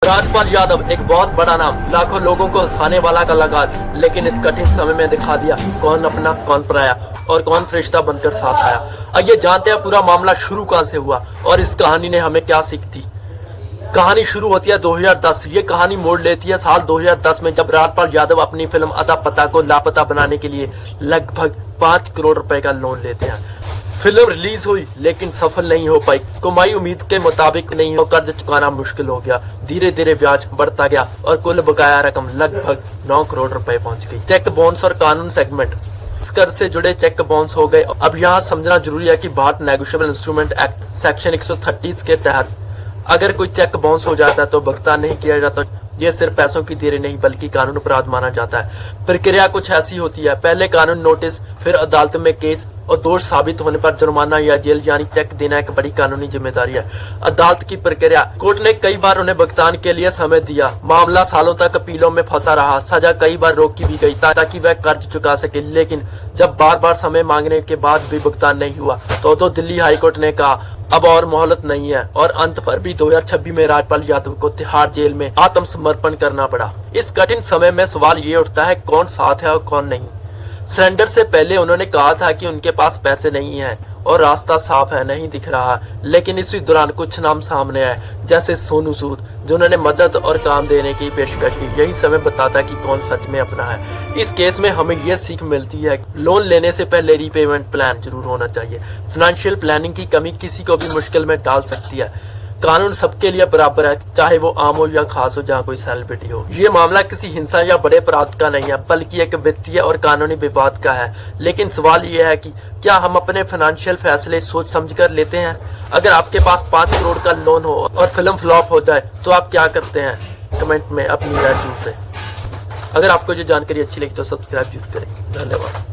राजपाल यादव एक बहुत बड़ा नाम, लाखों लोगों को हंसाने वाला कलाकार, लेकिन इस कठिन समय में दिखा दिया कौन अपना कौन पराया और कौन फरिश्ता बनकर साथ आया। आइए जानते हैं पूरा मामला शुरू कहां से हुआ और इस कहानी ने हमें क्या सीख दी। कहानी शुरू होती है 2010। ये कहानी मोड़ लेती है साल 2010 में, जब राजपाल यादव अपनी फिल्म अता पता को लापता बनाने के लिए लगभग 5 करोड़ रुपए का लोन लेते हैं। फिल्म रिलीज हुई लेकिन सफल नहीं हो पाई। कमाई उम्मीद के मुताबिक नहीं हो, कर्ज चुकाना मुश्किल हो गया। धीरे धीरे ब्याज बढ़ता गया और कुल बकाया रकम लगभग 9 करोड़ रुपए पहुंच गई। चेक बाउंस और कानून सेगमेंट, इस कर्ज से जुड़े चेक बाउंस हो गए। अब यहाँ समझना जरूरी है कि Bharat negotiable instrument act section 130 के तहत अगर कोई चेक बाउंस हो जाता है तो भुगतान नहीं किया जाता। ये सिर्फ पैसों की देरी नहीं बल्कि कानून अपराध माना जाता है। प्रक्रिया कुछ ऐसी होती है, पहले कानून नोटिस, फिर अदालत में केस और दोष साबित होने पर जुर्माना या जेल यानी चेक देना एक बड़ी कानूनी जिम्मेदारी है। अदालत की प्रक्रिया, कोर्ट ने कई बार उन्हें भुगतान के लिए समय दिया। मामला सालों तक अपीलों में फंसा रहा। सजा कई बार रोकी भी गई ताकि वह कर्ज चुका सके, लेकिन जब बार बार समय मांगने के बाद भी भुगतान नहीं हुआ तो दिल्ली हाईकोर्ट ने कहा अब और मोहलत नहीं है और अंत पर भी 2026 में राजपाल यादव को तिहाड़ जेल में आत्मसमर्पण करना पड़ा। इस कठिन समय में सवाल ये उठता है कौन साथ है और कौन नहीं। सरेंडर से पहले उन्होंने कहा था कि उनके पास पैसे नहीं है और रास्ता साफ है, नहीं दिख रहा, लेकिन इसी दौरान कुछ नाम सामने आए जैसे सोनू सूद, जिन्होंने मदद और काम देने की पेशकश की। यही समय बताता कि कौन सच में अपना है। इस केस में हमें यह सीख मिलती है लोन लेने से पहले रीपेमेंट प्लान जरूर होना चाहिए। फाइनेंशियल प्लानिंग की कमी किसी को भी मुश्किल में डाल सकती है। कानून सबके लिए बराबर है, चाहे वो आम हो या खास हो, जहाँ कोई सेलिब्रिटी हो। ये मामला किसी हिंसा या बड़े अपराध का नहीं है बल्कि एक वित्तीय और कानूनी विवाद का है। लेकिन सवाल ये है कि क्या हम अपने फाइनेंशियल फैसले सोच समझकर लेते हैं? अगर आपके पास 5 करोड़ का लोन हो और फिल्म फ्लॉप हो जाए तो आप क्या करते हैं? कमेंट में अपनी राय जरूर दें। अगर आपको जो जानकारी अच्छी लगी तो सब्सक्राइब जरूर करें। धन्यवाद।